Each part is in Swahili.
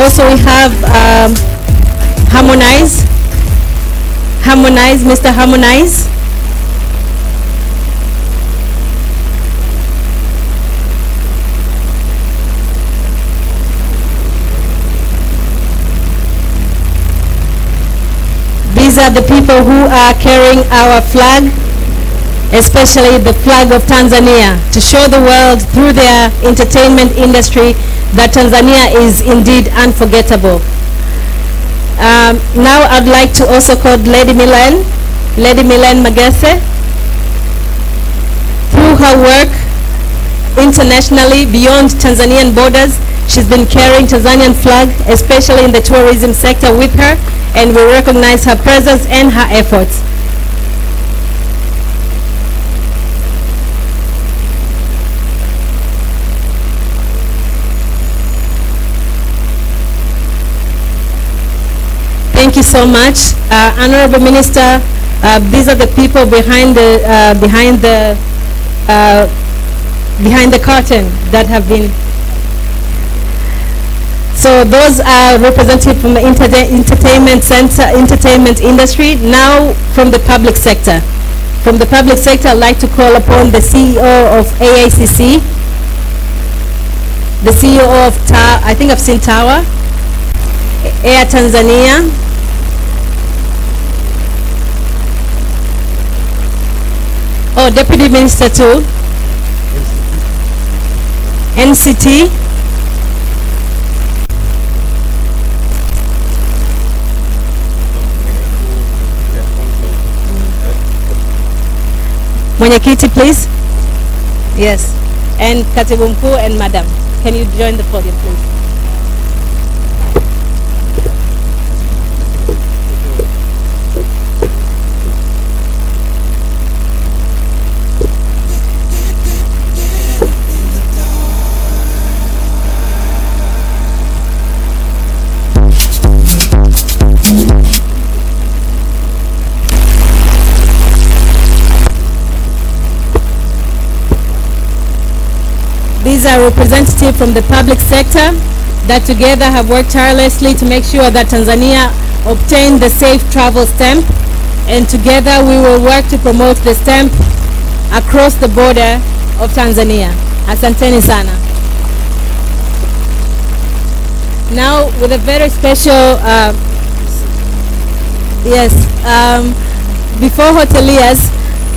also we have Harmonize, Mr. Harmonize. These are the people who are carrying our flag, especially the flag of Tanzania, to show the world through their entertainment industry that Tanzania is indeed unforgettable. Now I'd like to also call Lady Milen Magese. Through her work internationally beyond Tanzanian borders, she's been carrying Tanzanian flag, especially in the tourism sector, with her, and we recognize her presence and her efforts. Thank you so much, Honorable Minister. These are the people behind the curtain that have been. So those are representatives from the entertainment industry. Now from the public sector. From the public sector, I'd like to call upon the CEO of AACC, the CEO of I think I've seen Tower, Air Tanzania. Oh, Deputy Minister too. NCT. Mwenyekiti, please. Yes. And Katibu Mkuu and Madam. Can you join the podium, please? These are representatives from the public sector that together have worked tirelessly to make sure that Tanzania obtained the safe travel stamp, and together we will work to promote the stamp across the border of Tanzania. Asanteni sana. Now with a very special, before hoteliers,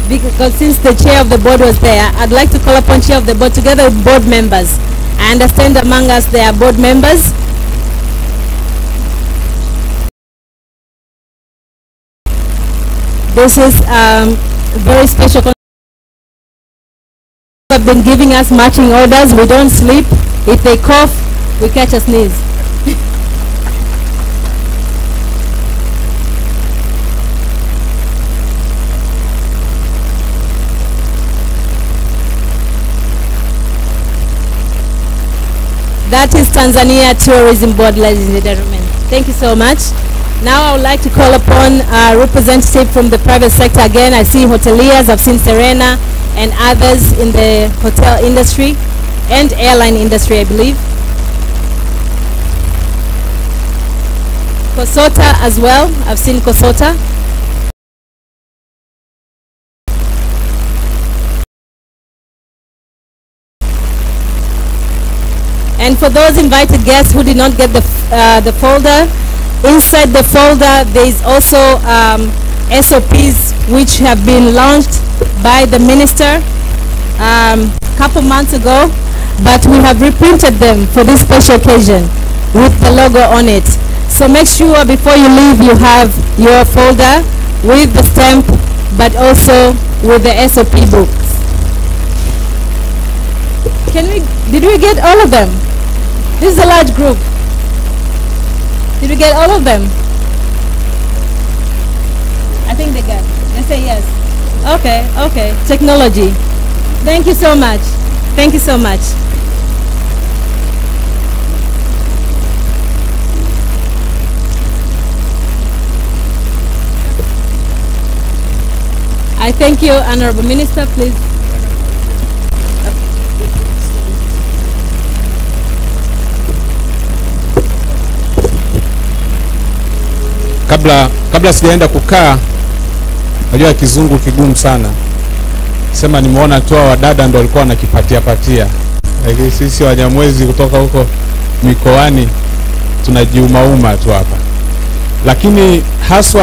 because since the chair of the board was there, I'd like to call upon chair of the board together with board members. I understand among us there are board members. This is very special. Have been giving us marching orders. We don't sleep. If they cough, we catch a sneeze. That is Tanzania Tourism Board, ladies and gentlemen. Thank you so much. Now I would like to call upon a representative from the private sector again. I see hoteliers, I've seen Serena and others in the hotel industry and airline industry, I believe. Kosota as well, I've seen Kosota. And for those invited guests who did not get the folder, inside the folder there is also SOPs which have been launched by the minister a couple months ago, but we have reprinted them for this special occasion with the logo on it. So make sure before you leave you have your folder with the stamp, but also with the SOP books. Did we get all of them? This is a large group. Did we get all of them? I think they got. They say yes. Okay, okay. Technology. Thank you so much. Thank you so much. I thank you, Honorable Minister, please. Kabla sijaenda kukaa, najua kizungu kigumu sana. Sema nimeona tu wadada ndio walikuwa wanakipatia patia. Lakini sisi Wanyamwezi kutoka huko mikoani tunajiumauma tu hapa. Lakini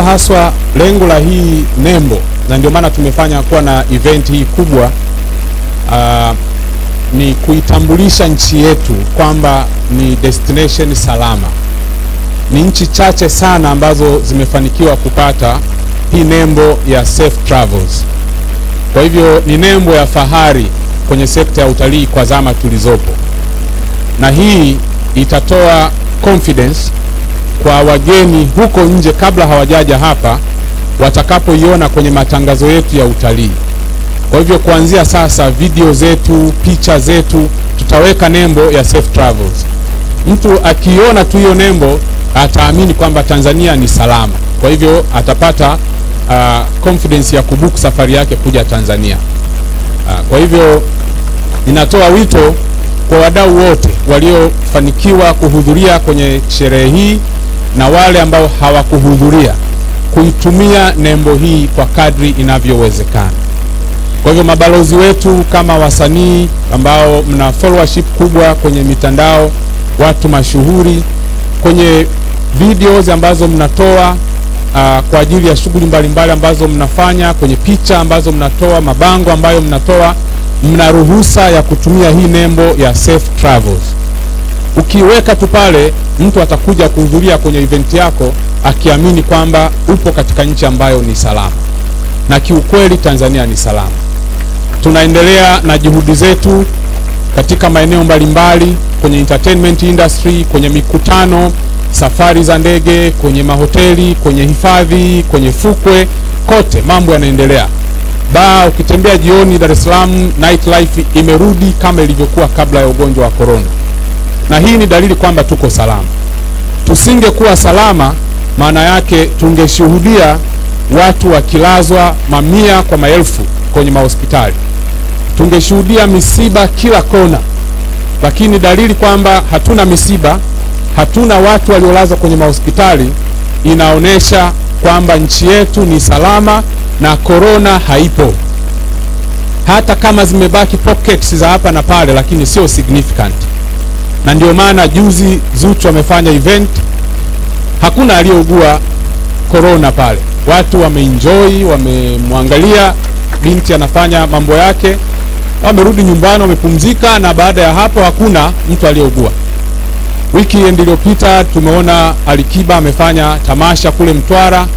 haswa lengo la hii nembo, na ndio maana tumefanya kuwa na event hii kubwa, ni kuitambulisha nchi yetu kwamba ni destination salama. Ni nchi chache sana ambazo zimefanikiwa kupata hii nembo ya safe travels. Kwa hivyo ni nembo ya fahari kwenye sekta ya utalii kwa zama tulizopo, na hii itatoa confidence kwa wageni huko nje kabla hawajaja hapa, watakapoiona kwenye matangazo yetu ya utalii. Kwa hivyo kuanzia sasa, video zetu, picha zetu, tutaweka nembo ya safe travels. Mtu akiona tu hiyo nembo ataamini kwamba Tanzania ni salama. Kwa hivyo atapata confidence ya kubook safari yake kuja Tanzania. Kwa hivyo ninatoa wito kwa wadau wote waliofanikiwa kuhudhuria kwenye sherehe hii na wale ambao hawakuhudhuria kuitumia nembo hii kwa kadri inavyowezekana. Kwa hivyo mabalozi wetu kama wasanii ambao mna followership kubwa kwenye mitandao, watu mashuhuri, kwenye videos ambazo mnatoa kwa ajili ya shughuli mbalimbali ambazo mnafanya, kwenye picha ambazo mnatoa, mabango ambayo mnatoa, mna ruhusa ya kutumia hii nembo ya safe travels. Ukiweka tu pale, mtu atakuja kuhudhuria kwenye event yako akiamini kwamba upo katika nchi ambayo ni salama. Na kiukweli Tanzania ni salama. Tunaendelea na juhudi zetu katika maeneo mbalimbali, kwenye entertainment industry, kwenye mikutano, safari za ndege, kwenye mahoteli, kwenye hifadhi, kwenye fukwe, kote mambo yanaendelea. Ukitembea jioni Dar es Salaam, nightlife imerudi kama ilivyokuwa kabla ya ugonjwa wa corona. Na hii ni dalili kwamba tuko salama. Tusingekuwa salama, maana yake tungeshuhudia watu wakilazwa mamia kwa maelfu kwenye mahospitali. Tungeshuhudia misiba kila kona. Lakini dalili kwamba hatuna misiba, hatuna watu waliolazwa kwenye mahospitali, inaonesha kwamba nchi yetu ni salama na corona haipo. Hata kama zimebaki pockets za hapa na pale, lakini sio significant. Na ndio maana juzi Zuchu wamefanya event, hakuna aliyeugua corona pale. Watu wameenjoy, wamemwangalia binti anafanya mambo yake, wamerudi nyumbani, wamepumzika, na baada ya hapo hakuna mtu aliyeugua. Weekend iliyopita tumeona Alikiba amefanya tamasha kule Mtwara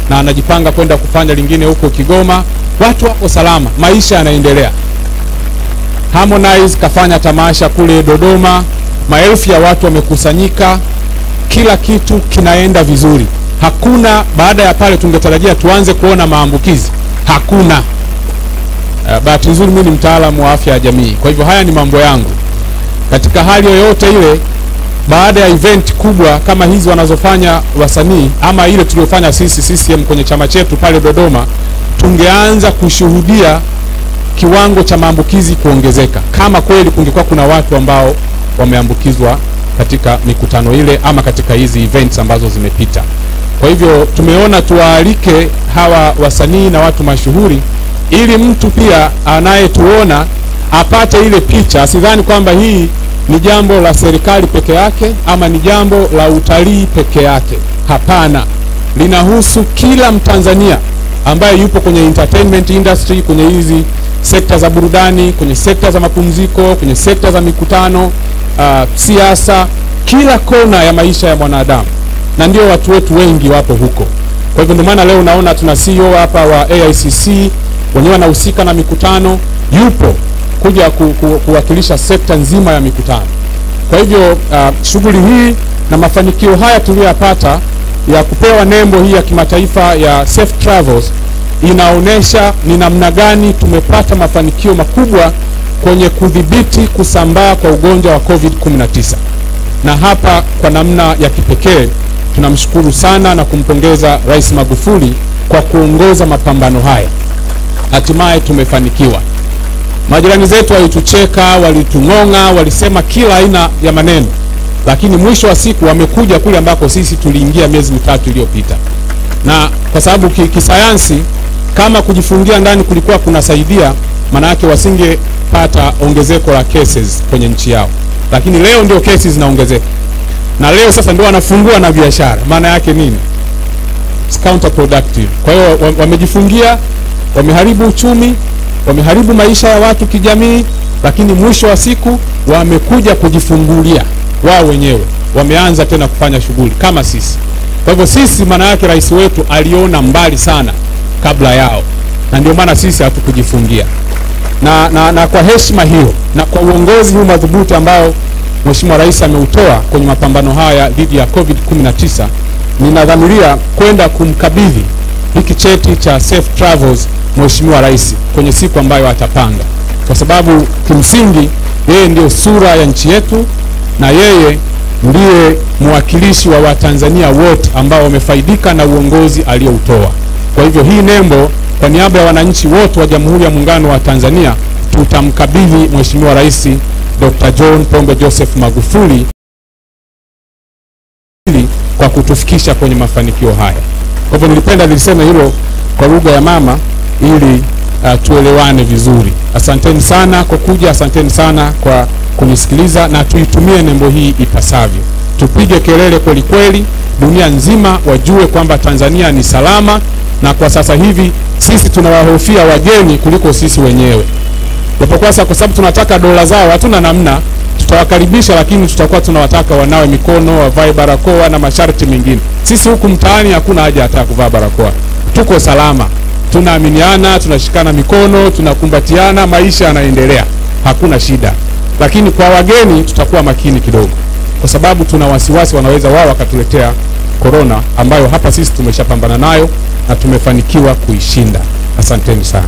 na anajipanga kwenda kufanya lingine huko Kigoma. Watu wako salama, maisha yanaendelea. Harmonize kafanya tamasha kule Dodoma, maelfu ya watu wamekusanyika, kila kitu kinaenda vizuri. Hakuna, baada ya pale tungetarajia tuanze kuona maambukizi, hakuna. Bahati nzuri mimi ni mtaalamu wa afya ya jamii, kwa hivyo haya ni mambo yangu. Katika hali yoyote ile, baada ya event kubwa kama hizi wanazofanya wasanii, ama ile tuliyofanya sisi CCM kwenye chama chetu pale Dodoma, tungeanza kushuhudia kiwango cha maambukizi kuongezeka, kama kweli kungekuwa kuna watu ambao wameambukizwa katika mikutano ile ama katika hizi events ambazo zimepita. Kwa hivyo tumeona tuwaalike hawa wasanii na watu mashuhuri, ili mtu pia anayetuona apate ile picha, asidhani kwamba hii ni jambo la serikali peke yake ama ni jambo la utalii peke yake. Hapana, linahusu kila Mtanzania ambaye yupo kwenye entertainment industry, kwenye hizi sekta za burudani, kwenye sekta za mapumziko, kwenye sekta za mikutano, siasa, kila kona ya maisha ya mwanadamu. Na ndio watu wetu wengi wapo huko. Kwa hivyo ndio maana leo unaona tuna CEO hapa wa AICC, wenyewe wanahusika na mikutano, yupo kuja kuwakilisha sekta nzima ya mikutano. Kwa hivyo shughuli hii na mafanikio haya tuliyopata ya kupewa nembo hii ya kimataifa ya safe travels, inaonesha ni namna gani tumepata mafanikio makubwa kwenye kudhibiti kusambaa kwa ugonjwa wa COVID-19. Na hapa kwa namna ya kipekee tunamshukuru sana na kumpongeza Rais Magufuli kwa kuongoza mapambano haya. Hatimaye tumefanikiwa. Majirani zetu walitucheka, walitung'onga, walisema kila aina ya maneno, lakini mwisho wa siku wamekuja kule ambako sisi tuliingia miezi mitatu iliyopita. na kwa sababu kisayansi kama kujifungia ndani kulikuwa kunasaidia, maana yake wasingepata ongezeko la cases kwenye nchi yao, lakini leo ndio cases zinaongezeka, na leo sasa ndio wanafungua na biashara. Maana yake nini? It's counterproductive. Kwa hiyo wamejifungia, wameharibu uchumi, wameharibu maisha ya watu kijamii, lakini mwisho wa siku wamekuja kujifungulia wao wenyewe, wameanza tena kufanya shughuli kama sisi. Kwa hivyo sisi, maana yake rais wetu aliona mbali sana kabla yao, na ndio maana sisi hatukujifungia. Na kwa heshima hiyo na kwa uongozi huu madhubuti ambao Mheshimiwa Rais ameutoa kwenye mapambano haya dhidi ya COVID-19, ninadhamiria kwenda kumkabidhi hiki cheti cha Safe Travels Mheshimiwa Rais kwenye siku ambayo atapanga, kwa sababu kimsingi yeye ndio sura ya nchi yetu na yeye ndiye mwakilishi wa Watanzania wote ambao wamefaidika na uongozi aliyoutoa. Kwa hivyo hii nembo, kwa niaba ya wananchi wote wa Jamhuri ya Muungano wa Tanzania, tutamkabidhi Mheshimiwa Rais Dr. John Pombe Joseph Magufuli kwa kutufikisha kwenye mafanikio haya. Kwa hivyo nilipenda niliseme hilo kwa lugha ya mama ili tuelewane vizuri. Asanteni sana kwa kuja, asanteni sana kwa kunisikiliza, na tuitumie nembo hii ipasavyo. Tupige kelele kweli kweli, dunia nzima wajue kwamba Tanzania ni salama, na kwa sasa hivi sisi tunawahofia wageni kuliko sisi wenyewe. Kwa sababu tunataka dola zao, hatuna namna, tutawakaribisha, lakini tutakuwa tunawataka wanawe mikono, wavae barakoa na masharti mengine. Sisi huku mtaani hakuna haja hata kuvaa barakoa. Tuko salama. Tunaaminiana, tunashikana mikono, tunakumbatiana, maisha yanaendelea. Hakuna shida. Lakini kwa wageni tutakuwa makini kidogo, kwa sababu tuna wasiwasi wanaweza wao wakatuletea corona ambayo hapa sisi tumeshapambana nayo na tumefanikiwa kuishinda. Asanteni sana.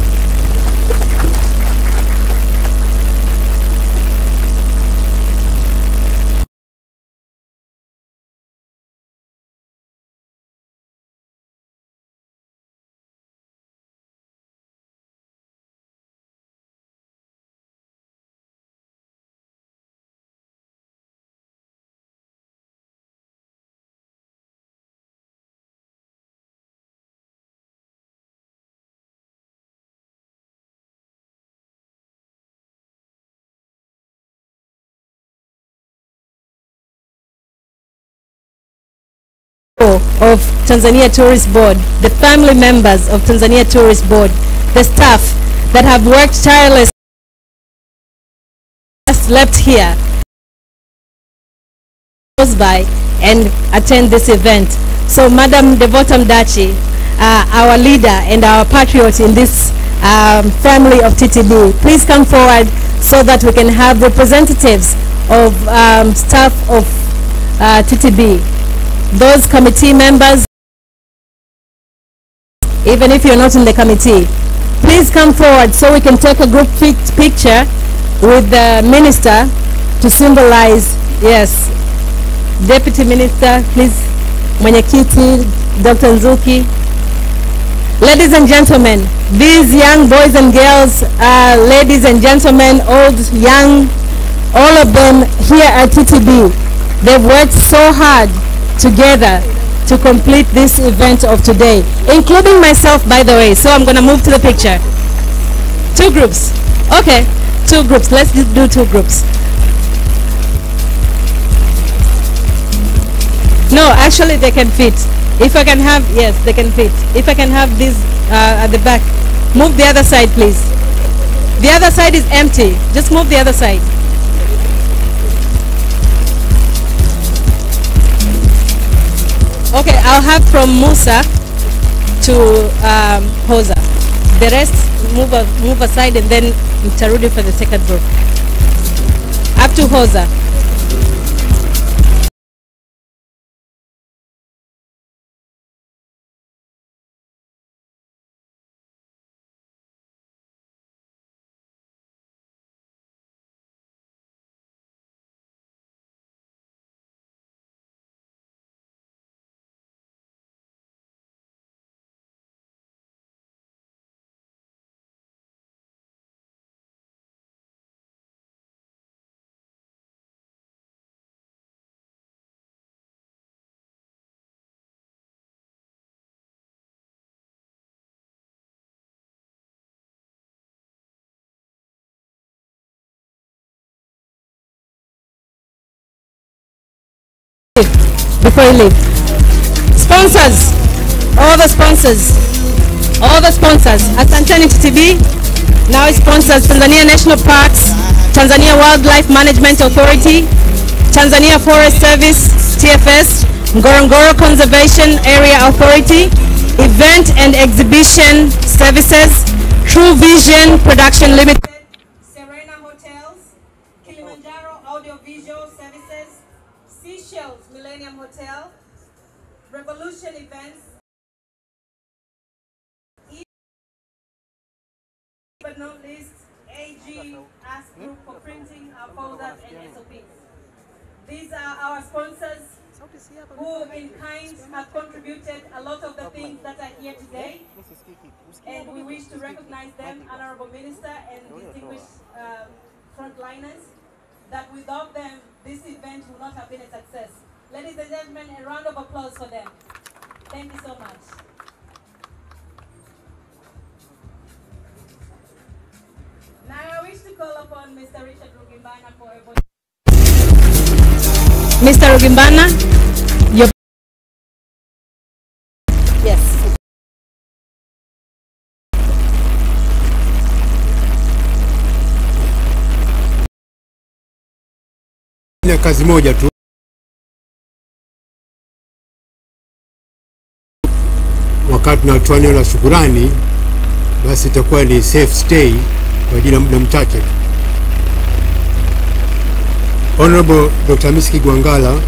Of Tanzania Tourist Board, the family members of Tanzania Tourist Board, the staff that have worked tirelessly, just left here, goes by and attend this event. So Madam Devota Mdachi, our leader and our patriot in this family of TTB, please come forward so that we can have representatives of staff of TTB. Those committee members, even if you're not in the committee, please come forward so we can take a group picture with the minister to symbolize, yes, Deputy Minister, please, Mwenyekiti, Dr. Nzuki. Ladies and gentlemen, these young boys and girls, ladies and gentlemen, old, young, all of them here at TTB, they've worked so hard together to complete this event of today, including myself, by the way. So I'm going to move to the picture. Two groups. Okay, two groups. Let's do two groups. No, actually they can fit. If I can have, yes, they can fit. If I can have this at the back. Move the other side, please. The other side is empty. Just move the other side. Okay, I'll have from Musa to Hoza. The rest move aside, and then Mtarudi for the second group. Up to Hoza. before you leave. Sponsors, all the sponsors, Asanteni TTB, now it sponsors Tanzania National Parks, Tanzania Wildlife Management Authority, Tanzania Forest Service, TFS, Ngorongoro Conservation Area Authority, Event and Exhibition Services, True Vision Production Limited, Serena Hotels, Kilimanjaro Audiovisual Services, Seychelles Millennium Hotel, Revolution Events, but not least, AG Ask Group for printing our folders and SOPs. These are our sponsors who in kind have contributed a lot of the things that are here today, and we wish to recognize them, Honorable Minister and distinguished frontliners, that without them this event would not have been a success. Ladies and gentlemen, a round of applause for them. Thank you so much. Now I wish to call upon Mr. Richard Rugimbana for a voice. Mr. Rugimbana, your... Yes. Ni kazi moja tu. Wakati tunatoa neno la shukrani, basi itakuwa ni safe stay kwa ajili ya muda mchache. Honorable Dr. Miski Gwangala,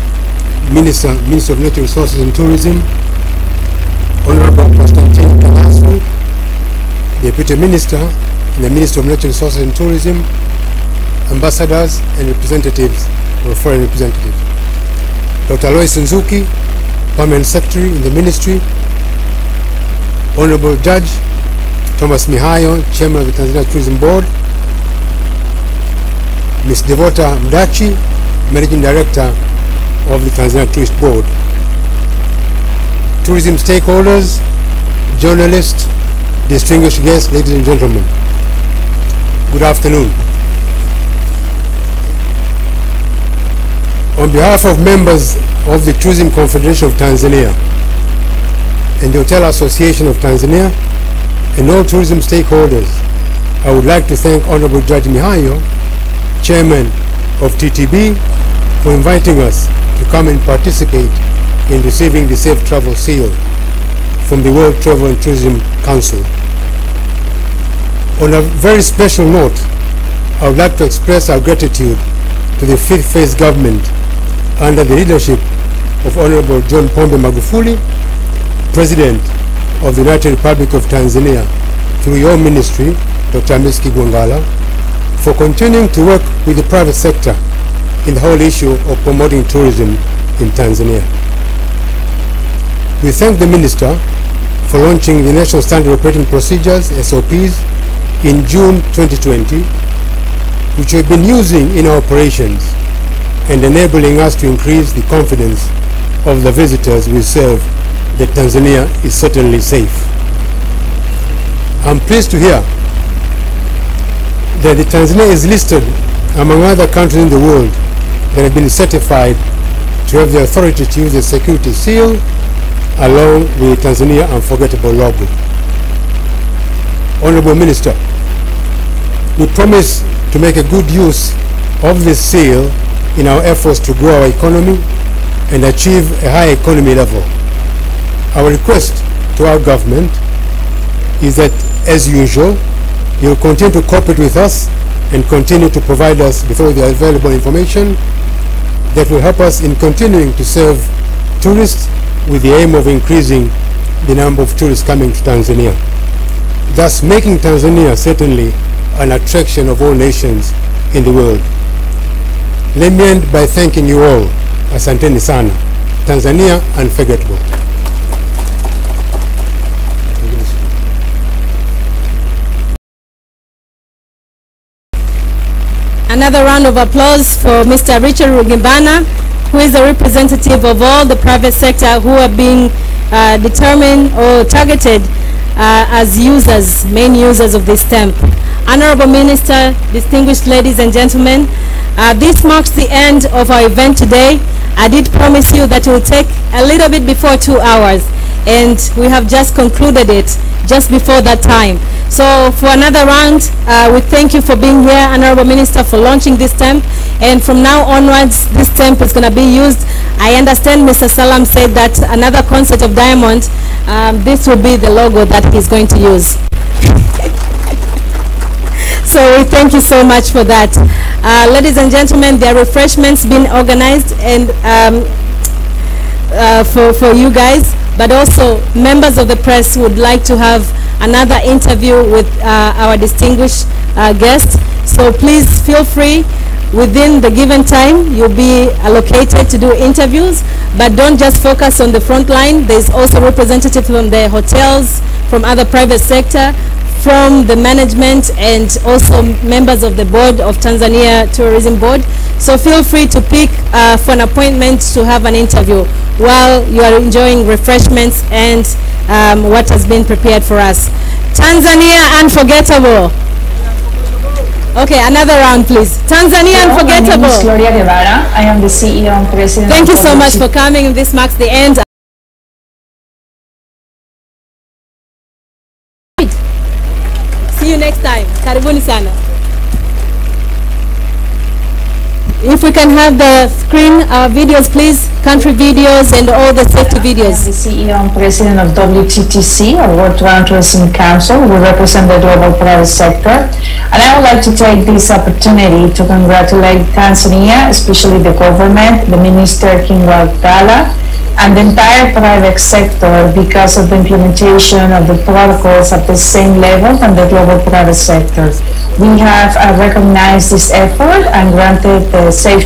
Minister of Natural Resources and Tourism, Honorable Constantine Kalasu, Deputy Minister and the Minister of Natural Resources and Tourism, ambassadors and representatives or foreign representatives, Dr. Lois Nzuki, Permanent Secretary in the Ministry, Honorable Judge Thomas Mihayo, Chairman of the Tanzania Tourism Board, Ms. Devota Mdachi, Managing Director of the Tanzania Tourist Board, tourism stakeholders, journalists, distinguished guests, ladies and gentlemen, good afternoon. On behalf of members of the Tourism Confederation of Tanzania and the Hotel Association of Tanzania and all tourism stakeholders, I would like to thank Honorable Judge Mihayo, Chairman of TTB, for inviting us to come and participate in receiving the Safe Travel Seal from the World Travel and Tourism Council. On a very special note, I would like to express our gratitude to the Fifth Phase government under the leadership of Honorable John Pombe Magufuli, President of the United Republic of Tanzania, through your ministry, Dr. Miski Gwangala, for continuing to work with the private sector in the whole issue of promoting tourism in Tanzania. We thank the Minister for launching the National Standard Operating Procedures, SOPs, in June 2020, which we've been using in our operations and enabling us to increase the confidence of the visitors we serve that Tanzania is certainly safe. I'm pleased to hear that Tanzania is listed among other countries in the world that have been certified to have the authority to use the security seal along with Tanzania Unforgettable logo. Honorable Minister, we promise to make a good use of this seal in our efforts to grow our economy and achieve a high economy level. Our request to our government is that, as usual, you will continue to cooperate with us and continue to provide us with all the available information that will help us in continuing to serve tourists with the aim of increasing the number of tourists coming to Tanzania, thus making Tanzania certainly an attraction of all nations in the world. Let me end by thanking you all. Asanteni sana. Tanzania unforgettable. Another round of applause for Mr. Richard Rugimbana, who is a representative of all the private sector who are being determined or targeted as users, main users of this stamp. Honorable Minister, distinguished ladies and gentlemen, this marks the end of our event today. I did promise you that it will take a little bit before 2 hours, and we have just concluded it just before that time. So for another round, we thank you for being here, Honorable Minister, for launching this stamp. And from now onwards, this stamp is going to be used. I understand Mr. Salam said that another concert of Diamond, this will be the logo that he's going to use. So we thank you so much for that. Ladies and gentlemen, there are refreshments being organized and for you guys, but also members of the press would like to have another interview with our distinguished guest. So please feel free, within the given time you'll be allocated to do interviews, but don't just focus on the front line. There's also representatives from the hotels, from other private sector, from the management, and also members of the board of Tanzania Tourism Board. So feel free to pick for an appointment to have an interview while you are enjoying refreshments and what has been prepared for us. Tanzania Unforgettable. Okay, another round, please. Tanzania Unforgettable. My name is Gloria Guevara. I am the CEO and President. Thank you so much for coming. This marks the end. See you next time. Karibuni sana. If we can have the screen videos, please, country videos and all the safety videos. I am the CEO and President of WTTC, or World Tourism Council. We represent the global private sector. And I would like to take this opportunity to congratulate Tanzania, especially the government, the Minister King Abdallah, and the entire private sector because of the implementation of the protocols at the same level than the global private sector. We have recognized this effort and granted the safe